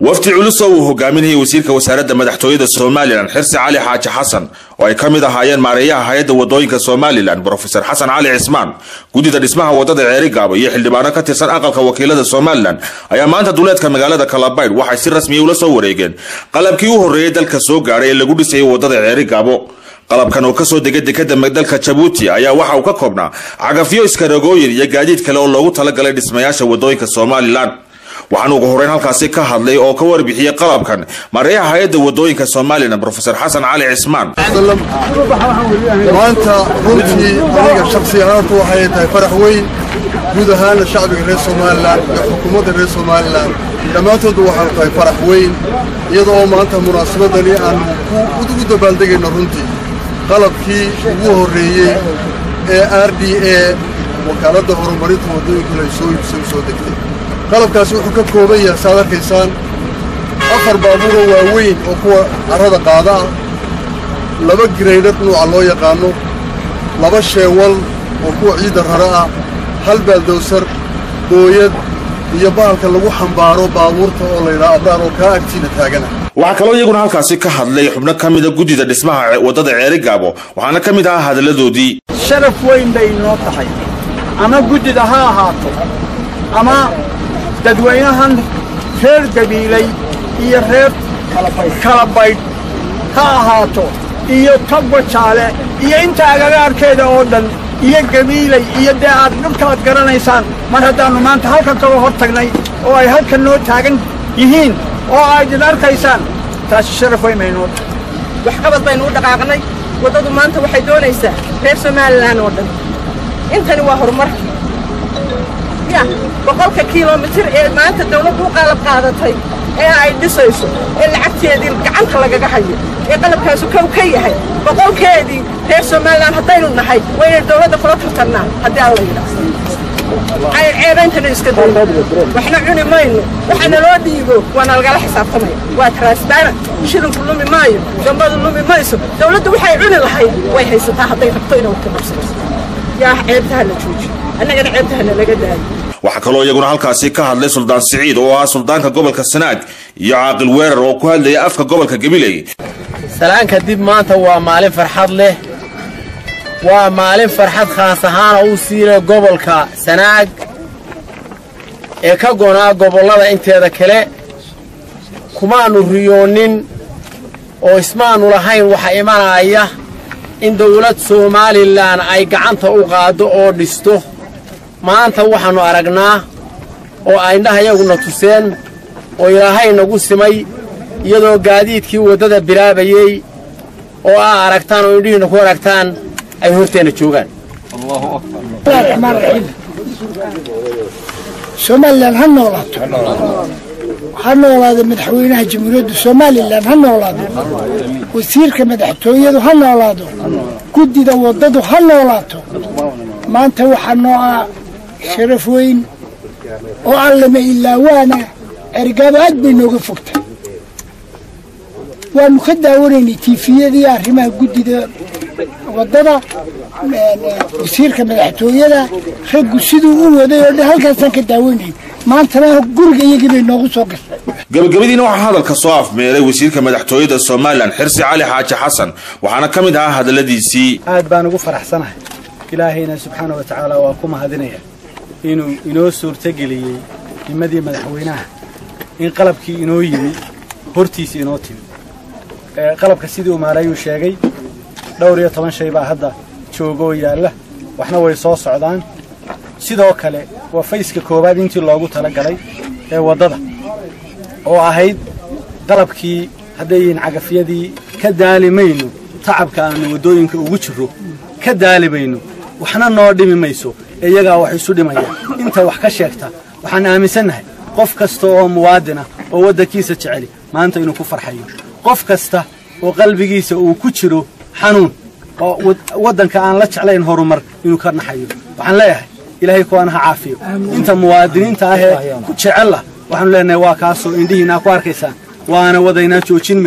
wafdi culus oo hogaaminayay wasiirka wasaaradda madaxtooyada Soomaaliland Xirsi Cali Xaaji Xasan oo ay kamid ahaayeen maareeyaha hay'adda wadooyinka Soomaaliland Professor Xasan Cali Cismaan gudida dhismaha wadada Ceeri Gaabo iyo xildhibaano ka tirsan aqalka wakiilada Soomaaliland ayaa maanta duleedka magaalada Kalabayd waxay si rasmi ah ula soo wareegeen qalabkii u horeeyay dalka soo gaaray ee lagu dhisay wadada Ceeri Gaabo qalabkan oo ka soo degay dekada dalka Djibouti ayaa waxa uu ka koobnaa cagafyo iskarogooyin iyo gaadiid kale oo loogu talagalay dhismayaasha wadooyinka Soomaaliland waxaan ugu horeyn halkaasi ka hadlay oo ka warbixiyay qalabkan maareeyaha hay'adda wadooyinka Soomaaliland Professor Xasan Cali Cismaan maanta runtii aniga shakhsi ahaan waxay tahay farax weyn guud ahaan shacbiga reer Soomaaliland iyo xukuumadda reer Soomaaliland dhamaantood waxay tahay farax weyn iyadoo maanta munaasabadani aan ugu dabaaldegayno runtii qalabkii ugu horeeyay ee RDA wakaaladda horumarinta wadooyinka la soo degtay qalabkaasi wuxuu ka kooban yahay saarkaysaan afar baabuur oo waaweyn oo kuwa carrada qaada laba grader nooca loo yaqaano laba sheewal oo kuwa ciid rara ah hal baaldowsar booyad iyo bahalka lagu xambaaro baabuurta oo la yiraahdo abraar oo ka agtiina taagana waxa kale oo iyaguna halkaasi ka hadlay xubno kamid ah gudida dhismaha wadada Ceeri Gaabo waxaana kamid ah hadaladoodii sharaf weyn bay noo tahay ama gudida ha ahaato ama dadweynahan reer Gabiley iyo reer Kalabayd ha ahaato iyo Togwa Jaale iyo inta agagaarkeeda oo dhan iyo Gabiley iyo aad dhulkaad garanaysaan mar haddaanu maanta halkan ka hor tagnay oo ay halkan noo taagan yihiin oo ay arkaysaan taas sharaf weyn bay noo tahay wax qabad baynu u dhaqaaqnay wadadu maanta waxay doonaysaa reer Soomaaliland oo dhan intani waa horumar يا بقولك كيلومتر ما أنت الدولة قالب قاعدتي أي دسيسو العكس هذه القعنك لقى حي يقلب كاسو كوكية هاي بقولك هذه هي سومالان حطينو النحي وين الدولة دفرت حطنا هدي الله يلاس عيرين تنسك الدولة وإحنا عوني ماينو وإحنا لو ديجو وأنا ألقى حساب ثمانية واتراس بنا يشيلون كلهم مايو جنبادو لهم مايسو دولة وحي عوني الحي وهي ستها حطينا وكبرسنا يا عيبتها لتشوج أنا قد عيبتها لقى داي waxa kale oo iyaguna halkaasi ka hadlay Suldaan Siciid oo ah suldaanka gobolka Sanaag iyo Caaqil Weerar oo ku hadlay afka gobolka Gabiley salaanka dib maanta waa maalin farxad leh waa maalin farxad khaas ahaan oo siilay gobolka Sanaag ee ka go'naa gobolada inteeda kale kumaanu riyoonin oo ismaanu lahayn waxa imanaya in dawlad Soomaaliland ay gacanta u qaado oo dhisto maanta waxaanu aragnaa oo ay indhahayaguna tuseen oo Ilaahay nagu simay iyadoo gaadiidkii wadada bilaabayay oo aragtaan oo indhihiina ku aragtaan ay horteena joogaan Allahu akbar Soomaaliland hannoolaado madaxweynaha jamhuuriyadda Soomaaliland hannoolaado wasiirka madaxtooyadu hannoolaado gudida wadadu hannoolaato maanta waxaa شرف وين وعلم إلا وانا عرقابات بينوغ فوقتا ومخدة وريني تيفية دي أرمها قد دا وددا وسير كمدحتوية دا خيقو سيدو قوة دا يولي هالكا سانك داويني ما انتنا قرق يجي بينوغ سوقس gabagabadii waxa hadalka soo afmeeray wasiirka madaxtooyada Soomaaliland Xirsi Cali Xaaji Xasan waxaana kamid ah hadaladiisii aad baan ugu faraxsanahay ilaahayna subhanahu wa ta'ala waa kuma hadinaya inoo suurtageliyay nimadii madaxweynaha in qalabkii inoo yimi hortiisa inoo timi qalabka sidii uu maareeyo sheegay dhowr iyo 10 shay baa hadda joogo yaala waxna way soo socdaan sidoo kale waa fayska koobaad intii loogu tala galay ee wadada oo ahayd qalabkii hadeeyeen cagafyadii ka daalimayno tacabka aan wadooyinka ugu jiro ka daalimayno waxna noo dhimi mayso iyaga wax isu dhimayaan inta wax ka sheegta waxaan aaminsanahay qof kasta oo muwaadin ah oo wadankiisa jecel maanta inuu ku farxayo qof kasta oo qalbigiisa uu ku jiro xanuun oo wadanka aan la jeclayn horumar inuu ka naxayo waxaan leeyahay ilaahay ku anaha caafiyo inta muwaadiniinta ah ku jecel waxaan leenahay waa kaasoo indhihiina ku arkaysaan waana wadaynaa joojin